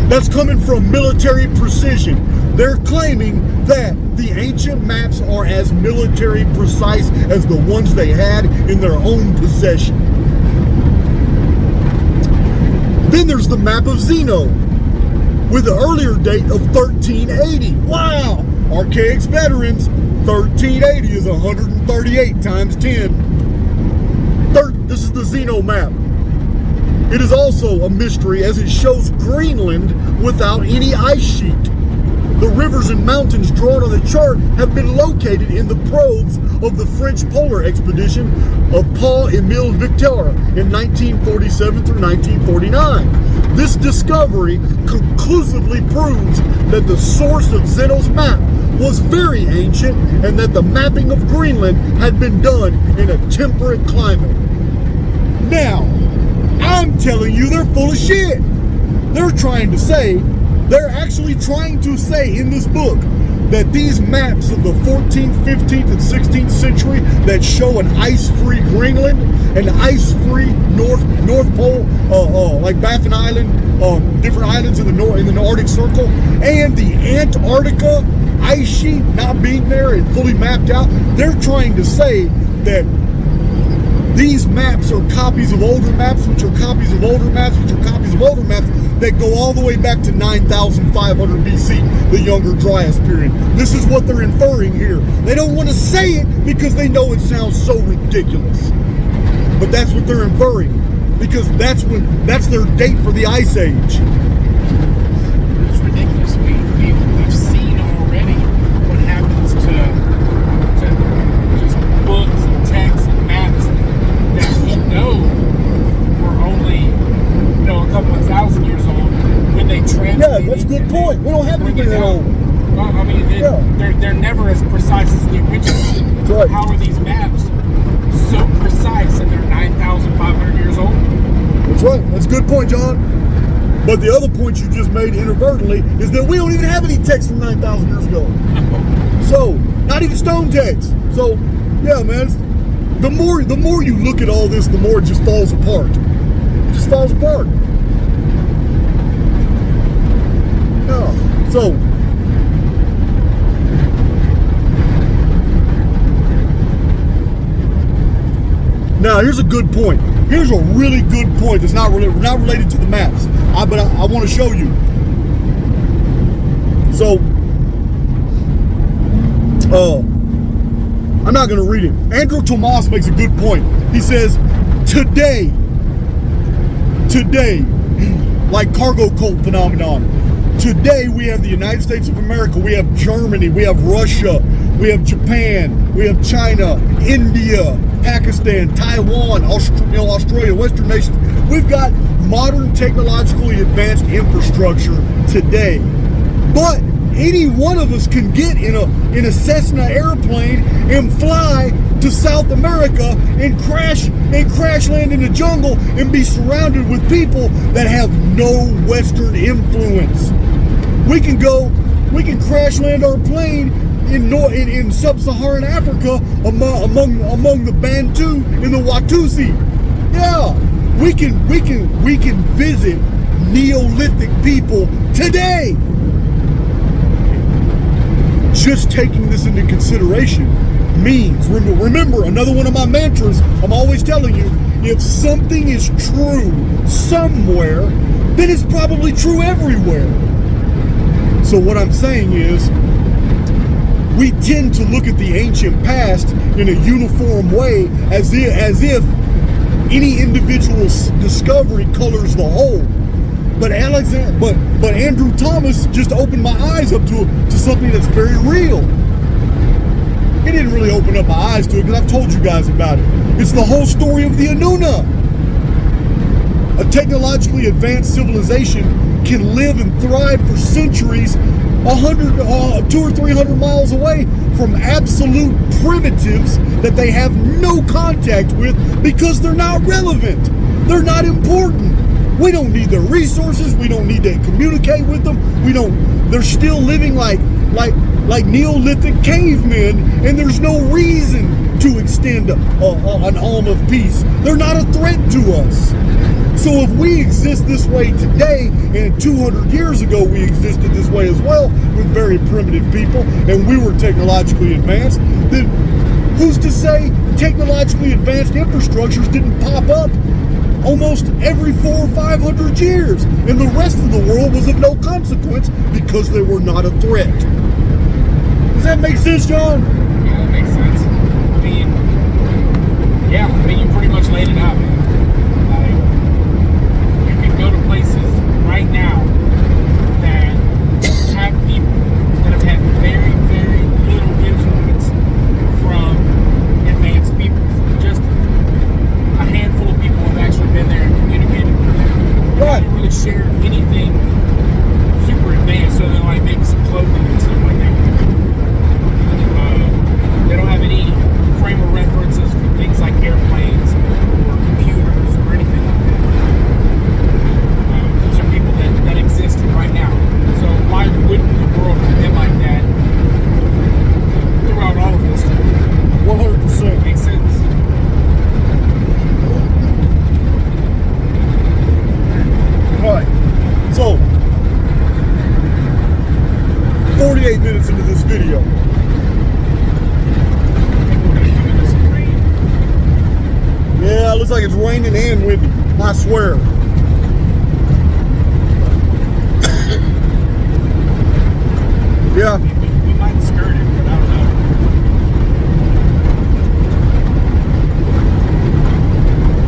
That's coming from Military Precision. They're claiming that the ancient maps are as military precise as the ones they had in their own possession. Then there's the map of Zeno, with the earlier date of 1380. Wow! Archaix veterans, 1380 is 138 times 10. This is the Zeno map. It is also a mystery as it shows Greenland without any ice sheet. The rivers and mountains drawn on the chart have been located in the probes of the French polar expedition of Paul-Émile Victor in 1947 through 1949. This discovery conclusively proves that the source of Zeno's map was very ancient and that the mapping of Greenland had been done in a temperate climate. Now, I'm telling you they're full of shit. They're actually trying to say in this book that these maps of the 14th, 15th, and 16th century that show an ice-free Greenland, an ice-free North Pole, like Baffin Island, different islands in the Arctic Circle, and the Antarctica ice sheet not being there and fully mapped out. They're trying to say that these maps are copies of older maps, which are copies of older maps, which are copies of older maps that go all the way back to 9,500 BC, the Younger Dryas period. This is what they're inferring here. They don't want to say it because they know it sounds so ridiculous. But that's what they're inferring, because that's their date for the Ice Age. It's ridiculous. We've seen already what happens to just books and texts and maps that we know were only a couple of thousand years old when they translated. Yeah, that's a good point. We don't have anything that old. Well, I mean, they're never as precise as the original. That's right. How are these maps so precise and they're 9,500 years old? That's right. That's a good point, John. But the other point you just made inadvertently is that we don't even have any text from 9,000 years ago. So, not even stone text. So, Yeah, man. The more you look at all this, the more it just falls apart. It just falls apart. Yeah. So now here's a good point. Here's a really good point that's not related to the maps. But I want to show you. So I'm not going to read it. Andrew Tomas makes a good point. He says, today, like cargo cult phenomenon, today we have the United States of America, we have Germany, we have Russia, we have Japan, we have China, India, Pakistan, Taiwan, Australia, Western nations. We've got modern technologically advanced infrastructure today. But any one of us can get in a Cessna airplane and fly to South America and crash land in the jungle and be surrounded with people that have no Western influence. We can crash land our plane in sub-Saharan Africa among the Bantu and the Watusi. Yeah, we can visit Neolithic people today. Just taking this into consideration means, remember, another one of my mantras, I'm always telling you, if something is true somewhere, then it's probably true everywhere. So what I'm saying is, we tend to look at the ancient past in a uniform way as if any individual discovery colors the whole. But Andrew Thomas just opened my eyes up to something that's very real. He didn't really open up my eyes to it because I've told you guys about it. It's the whole story of the Anunna. A technologically advanced civilization can live and thrive for centuries 200 or 300 miles away from absolute primitives that they have no contact with because they're not relevant. They're not important. We don't need their resources. We don't need to communicate with them. They're still living like Neolithic cavemen, and there's no reason to extend an arm of peace. They're not a threat to us. So if we exist this way today, and 200 years ago we existed this way as well, with very primitive people, and we were technologically advanced, then who's to say technologically advanced infrastructures didn't pop up almost every 400 or 500 years, and the rest of the world was of no consequence because they were not a threat? Does that make sense, John? Yeah, that makes sense. I mean, you pretty much laid it out, man. Like, you can go to places right now that have people that have had very, very little influence from advanced people. Just a handful of people have actually been there and communicated with them. They haven't really shared anything super advanced other than like maybe some clothing and stuff like that. They don't have any frame of references for things like airplanes or computers or anything like that. These are people that exist right now. So why wouldn't the world have been like that throughout all of history? 100%. Makes sense. Alright, so 48 minutes into this video. Yeah, it looks like it's raining and windy, I swear. Yeah. We might skirt it, but I don't know.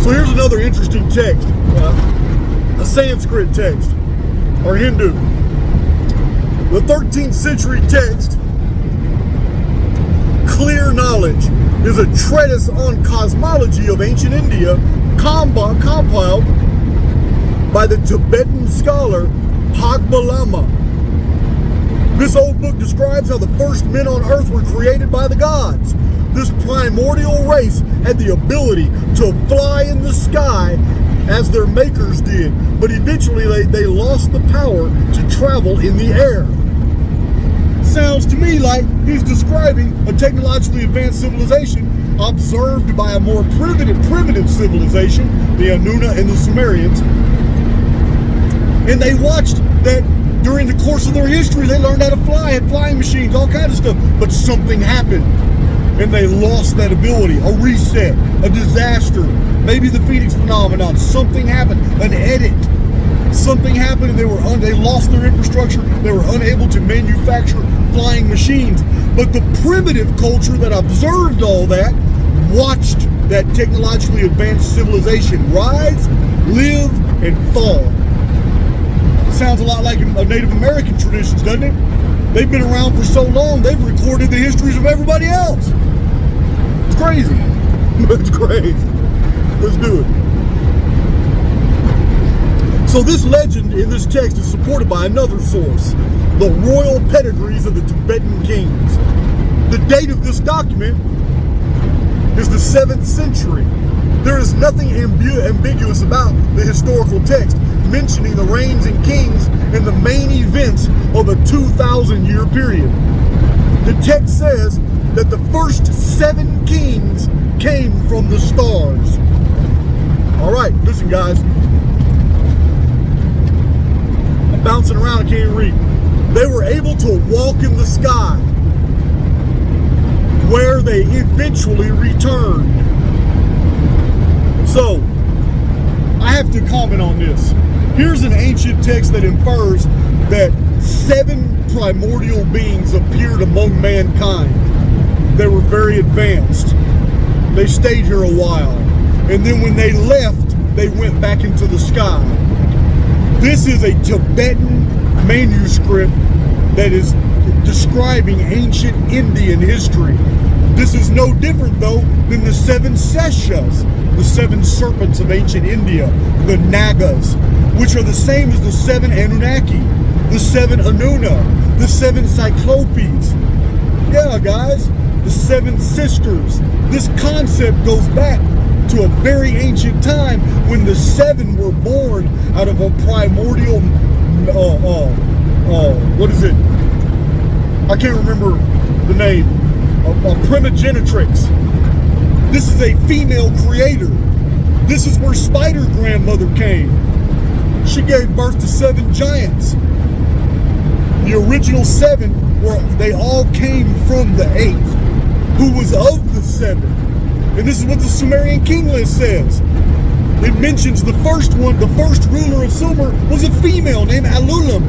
So here's another interesting text. A Sanskrit text, or Hindu. The 13th century text, Clear Knowledge, is a treatise on cosmology of ancient India, compiled by the Tibetan scholar Padmalama. This old book describes how the first men on earth were created by the gods. This primordial race had the ability to fly in the sky as their makers did, but eventually they lost the power to travel in the air. Sounds to me like he's describing a technologically advanced civilization observed by a more primitive civilization, the Anunna and the Sumerians. And they watched that during the course of their history, they learned how to fly, had flying machines, all kinds of stuff. But something happened, and they lost that ability. A reset, a disaster, maybe the Phoenix phenomenon. Something happened, an edit. Something happened, and they lost their infrastructure. They were unable to manufacture flying machines. But the primitive culture that observed all that watched that technologically advanced civilization rise, live, and fall. Sounds a lot like a Native American traditions, doesn't it? They've been around for so long, they've recorded the histories of everybody else. It's crazy. It's crazy. Let's do it. So this legend in this text is supported by another source, the royal pedigrees of the Tibetan kings. The date of this document is the 7th century. There is nothing ambiguous about the historical text, mentioning the reigns and kings and the main events of a 2,000-year period. The text says that the first 7 kings came from the stars. All right, listen, guys. I'm bouncing around, I can't even read. They were able to walk in the sky, where they eventually returned. So, I have to comment on this. Here's an ancient text that infers that 7 primordial beings appeared among mankind. They were very advanced. They stayed here a while. And then when they left, they went back into the sky. This is a Tibetan manuscript that is describing ancient Indian history. This is no different, though, than the 7 Seshas, the 7 serpents of ancient India, the Nagas, which are the same as the 7 Anunnaki, the 7 Anunna, the 7 Cyclopes. Yeah, guys, the 7 sisters. This concept goes back to a very ancient time when the 7 were born out of a primordial, what is it? I can't remember the name. A primogenitrix. This is a female creator. This is where Spider grandmother came. She gave birth to 7 giants. The original 7, they all came from the 8th, who was of the 7. And this is what the Sumerian king list says. It mentions the first one, the first ruler of Sumer, was a female named Alulim.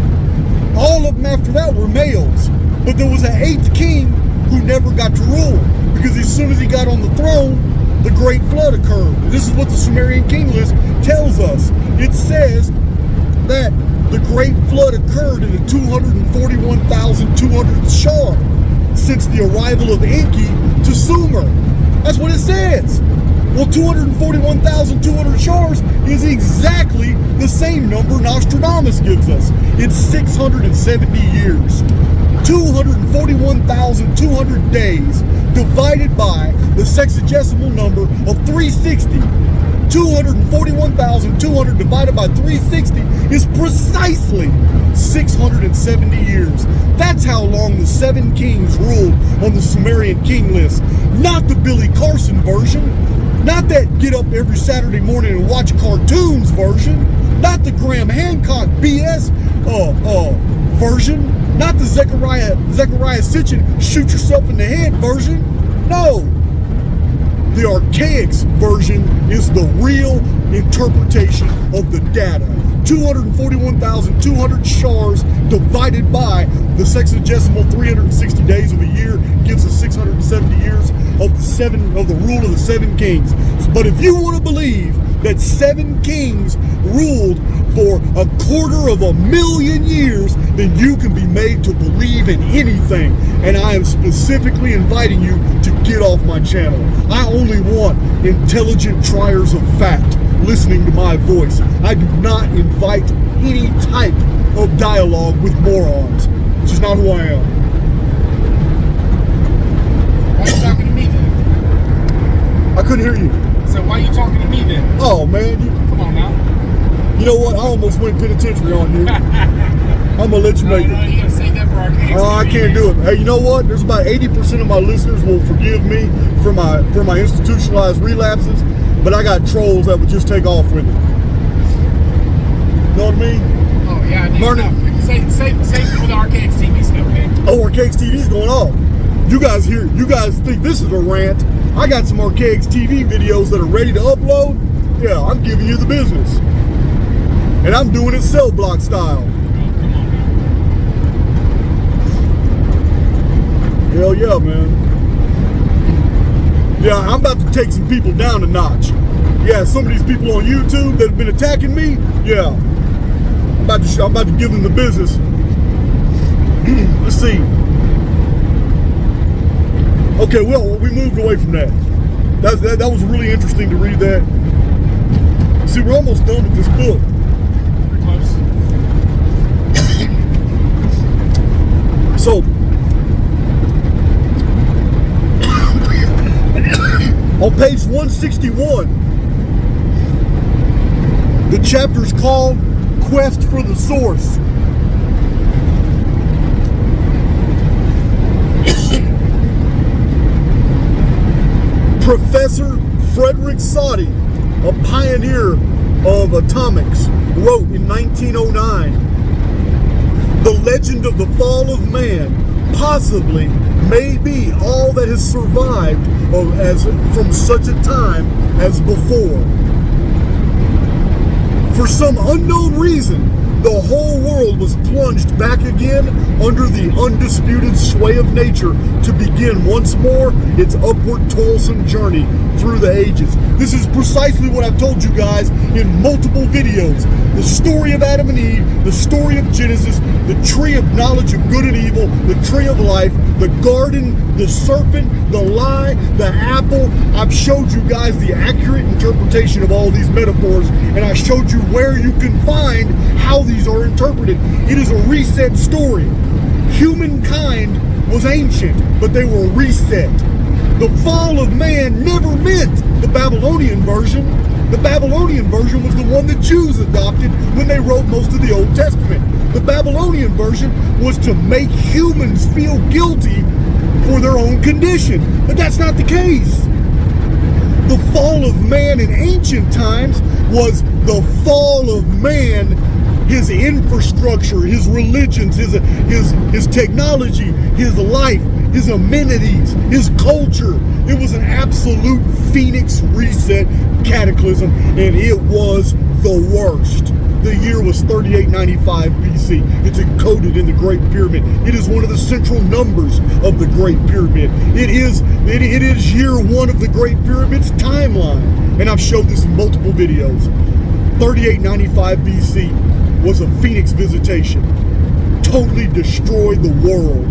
All of them after that were males. But there was an 8th king who never got to rule, because as soon as he got on the throne, the Great Flood occurred. This is what the Sumerian king list tells us. It says that the Great Flood occurred in the 241,200th shar since the arrival of Enki to Sumer. That's what it says. Well, 241,200 shars is exactly the same number Nostradamus gives us. It's 670 years. 241,200 days divided by the sexagesimal number of 360. 241,200 divided by 360 is precisely 670 years. That's how long the 7 kings ruled on the Sumerian king list. Not the Billy Carson version. Not that get up every Saturday morning and watch cartoons version. Not the Graham Hancock BS version. Not the Zechariah Sitchin shoot yourself in the head version. No. The Archaix version is the real interpretation of the data. 241,200 shars divided by the sexagesimal 360 days of a year gives us 670 years of the rule of the 7 kings. But if you want to believe that 7 kings ruled for 250,000 years, then you can be made to believe in anything. And I am specifically inviting you to get off my channel. I only want intelligent triers of fact listening to my voice. I do not invite any type of dialogue with morons. It's just not who I am. Why are you talking to me then? I couldn't hear you. So why are you talking to me then? Oh, man. Come on now. You know what? I almost went penitentiary on you. I'm going to let you make No, you gotta save that for Archaix. Oh, I can't do it. Hey, you know what? There's about 80% of my listeners will forgive me for my institutionalized relapses, but I got trolls that would just take off with it. Know what I mean? Oh yeah, I do. Same for the Archaix TV stuff, man. Oh, Archaix TV's going off. You guys think this is a rant? I got some Archaix TV videos that are ready to upload. Yeah, I'm giving you the business. And I'm doing it cell block style. Oh, come on, man. Hell yeah, man. Yeah, I'm about to take some people down a notch. Yeah, some of these people on YouTube that have been attacking me, yeah. I'm about to give them the business. Let's see. Okay, well, we moved away from that. That was really interesting to read that. See, we're almost done with this book. Pretty close. So, on page 161, the chapter's called Quest for the Source. Professor Frederick Soddy, a pioneer of atomics, wrote in 1909, "The legend of the fall of man possibly may be all that has survived from such a time as before. For some unknown reason, the whole world was plunged back again under the undisputed sway of nature to begin once more its upward toilsome journey through the ages." This is precisely what I've told you guys in multiple videos. The story of Adam and Eve, the story of Genesis, the tree of knowledge of good and evil, the tree of life, the garden, the serpent, the lie, the apple. I've showed you guys the accurate interpretation of all these metaphors, and I showed you where you can find how these are interpreted. It is a reset story. Humankind was ancient, but they were reset. The fall of man never meant the Babylonian version. The Babylonian version was the one the Jews adopted when they wrote most of the Old Testament. The Babylonian version was to make humans feel guilty for their own condition. But that's not the case. The fall of man in ancient times was the fall of man, his infrastructure, his religions, his technology, his life, his amenities, his culture. It was an absolute Phoenix reset cataclysm, and it was the worst. The year was 3895 BC. It's encoded in the Great Pyramid. It is one of the central numbers of the Great Pyramid. It is year one of the Great Pyramid's timeline, and I've showed this in multiple videos. 3895 BC was a Phoenix visitation. Totally destroyed the world.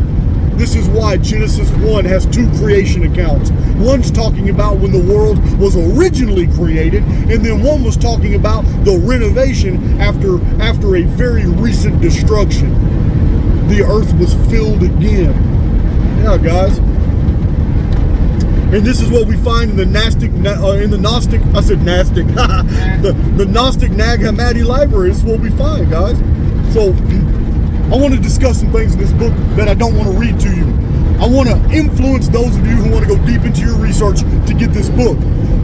This is why Genesis 1 has two creation accounts. One's talking about when the world was originally created, and then one was talking about the renovation after a very recent destruction. The earth was filled again. Yeah, guys. And this is what we find in the Gnostic Nag Hammadi library. This is what we find, guys. So I want to discuss some things in this book that I don't want to read to you. I want to influence those of you who want to go deep into your research to get this book.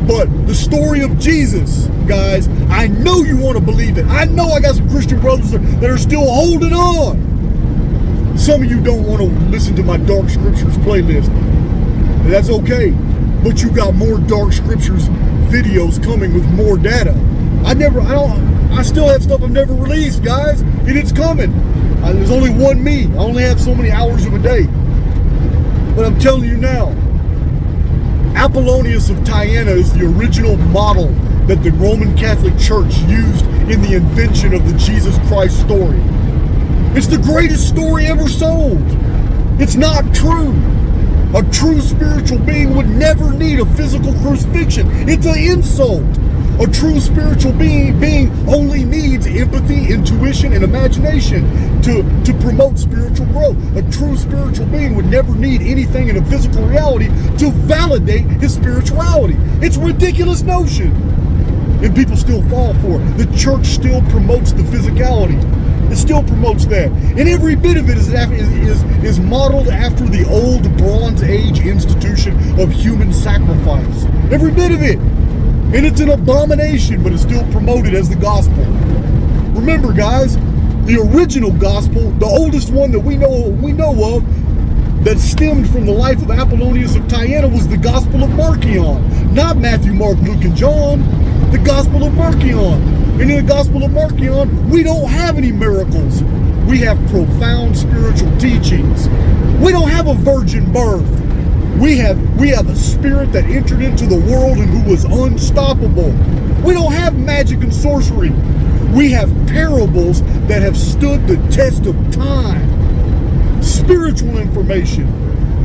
But the story of Jesus, guys, I know you want to believe it. I know I got some Christian brothers that are still holding on. Some of you don't want to listen to my Dark Scriptures playlist. That's okay. But you got more Dark Scriptures videos coming with more data. I still have stuff I've never released, guys, and it's coming. There's only one me. I only have so many hours of a day. But I'm telling you now, Apollonius of Tyana is the original model that the Roman Catholic Church used in the invention of the Jesus Christ story. It's the greatest story ever sold. It's not true. A true spiritual being would never need a physical crucifixion. It's an insult. A true spiritual being only needs empathy, intuition, and imagination to promote spiritual growth. A true spiritual being would never need anything in a physical reality to validate his spirituality. It's a ridiculous notion. And people still fall for it. The church still promotes the physicality. It still promotes that. And every bit of it is modeled after the old Bronze Age institution of human sacrifice. Every bit of it. And it's an abomination, but it's still promoted as the gospel. Remember, guys, the original gospel, the oldest one that we know of, that stemmed from the life of Apollonius of Tyana, was the Gospel of Marcion. Not Matthew, Mark, Luke, and John. The Gospel of Marcion. And in the Gospel of Marcion, we don't have any miracles. We have profound spiritual teachings. We don't have a virgin birth. We have a spirit that entered into the world and who was unstoppable. We don't have magic and sorcery. We have parables that have stood the test of time. Spiritual information,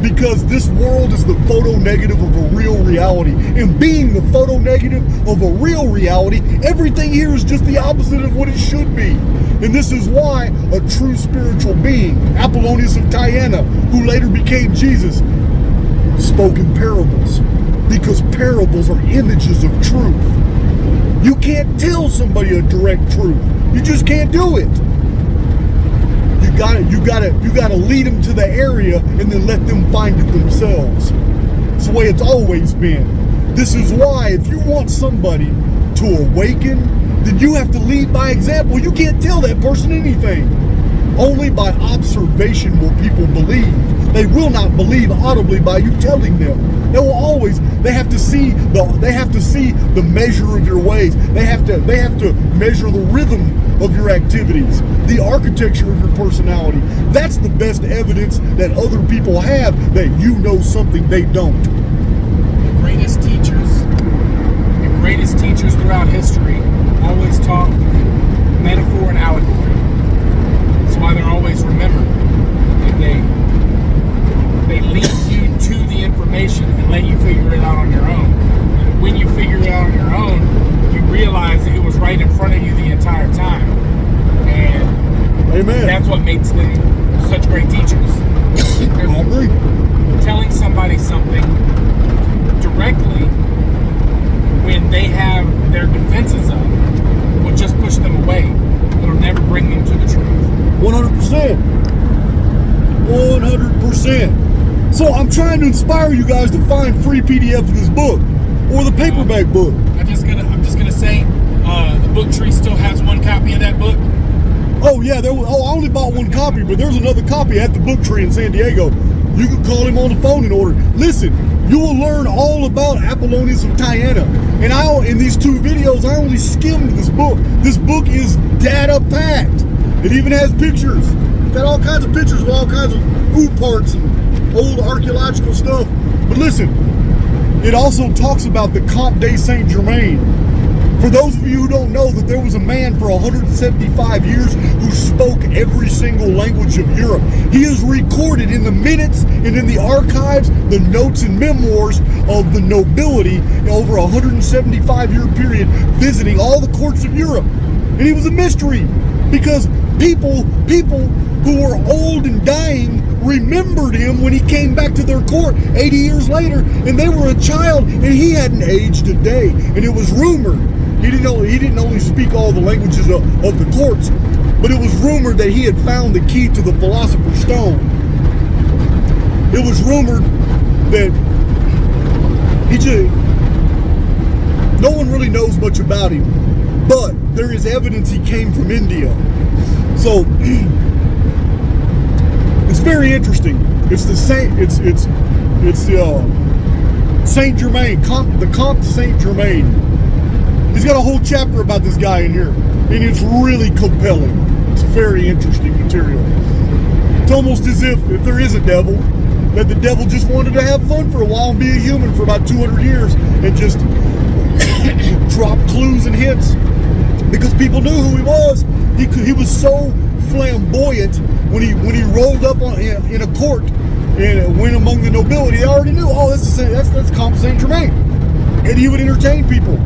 because this world is the photo negative of a real reality. And being the photo negative of a real reality, everything here is just the opposite of what it should be. And this is why a true spiritual being, Apollonius of Tyana, who later became Jesus, spoke in parables, because parables are images of truth. You can't tell somebody a direct truth. You just can't do it. You gotta lead them to the area and then let them find it themselves. It's the way it's always been. This is why if you want somebody to awaken, then you have to lead by example. You can't tell that person anything. Only by observation will people believe. They will not believe audibly by you telling them. They have to see the measure of your ways. They have to measure the rhythm of your activities, the architecture of your personality. That's the best evidence that other people have that you know something they don't. The greatest teachers throughout history always taught metaphor and allegory. That's why they're always remembered. They lead you to the information and let you figure it out on your own. And when you figure it out on your own, you realize that it was right in front of you the entire time. And amen. That's what makes them such great teachers. I agree. Telling somebody something directly when they have their defenses up will just push them away. It'll never bring them to the truth. 100%. 100%. So I'm trying to inspire you guys to find free PDF of this book or the paperback book. I'm just gonna say the book tree still has one copy of that book. Oh yeah, I only bought one copy, but there's another copy at the book tree in San Diego. You can call him on the phone and order. Listen, you will learn all about Apollonius of Tyana. And in these two videos, I only skimmed this book. This book is data packed. It even has pictures. It's got all kinds of pictures of all kinds of food parts and old archaeological stuff. But listen, it also talks about the Comte de Saint Germain. For those of you who don't know, that there was a man for 175 years who spoke every single language of Europe. He is recorded in the minutes and in the archives, the notes and memoirs of the nobility over a 175-year period, visiting all the courts of Europe. And he was a mystery, because people who were old and dying remembered him when he came back to their court 80 years later, and they were a child and he hadn't aged a day. And it was rumored, he didn't only speak all the languages of the courts, but it was rumored that he had found the key to the Philosopher's Stone. It was rumored that no one really knows much about him, but there is evidence he came from India. So it's very interesting. It's the Saint Germain, the Comte Saint Germain. He's got a whole chapter about this guy in here, and it's really compelling. It's very interesting material. It's almost as if there is a devil, that the devil just wanted to have fun for a while and be a human for about 200 years and just drop clues and hints, because people knew who he was. He was so flamboyant when he rolled up in a court and went among the nobility. They already knew, oh, that's Comte Saint Germain, and he would entertain people.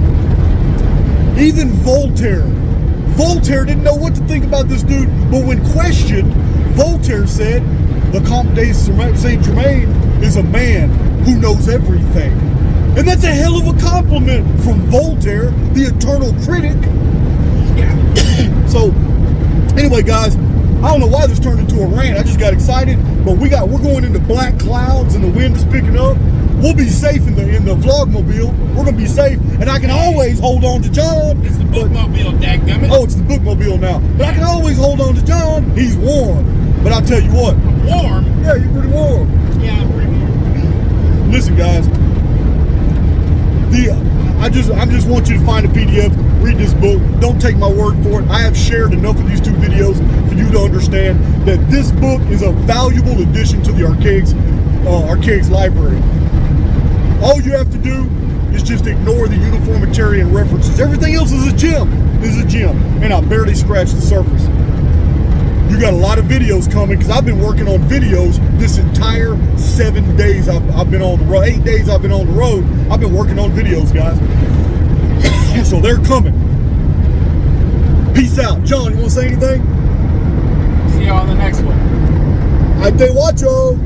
Even Voltaire didn't know what to think about this dude, but when questioned, Voltaire said the Comte de Saint Germain is a man who knows everything. And that's a hell of a compliment from Voltaire, the eternal critic. Yeah. So Anyway, guys, I don't know why this turned into a rant. I just got excited, but we're going into black clouds and the wind is picking up. We'll be safe in the vlogmobile. We're gonna be safe, and I can always hold on to John. It's the bookmobile, dadgummit. Oh, it's the bookmobile now. But I can always hold on to John. He's warm. But I'll tell you what. Warm? Yeah, you're pretty warm. Yeah, I'm pretty warm. Listen, guys. I just want you to find a PDF, read this book. Don't take my word for it. I have shared enough of these 2 videos for you to understand that this book is a valuable addition to the Archaix library. All you have to do is just ignore the uniformitarian references. Everything else is a gem. And I barely scratched the surface. You got a lot of videos coming because I've been working on videos this entire 7 days I've been on the road. 8 days I've been on the road. I've been working on videos, guys. So they're coming. Peace out. John, you want to say anything? See you on the next one. I te watcho.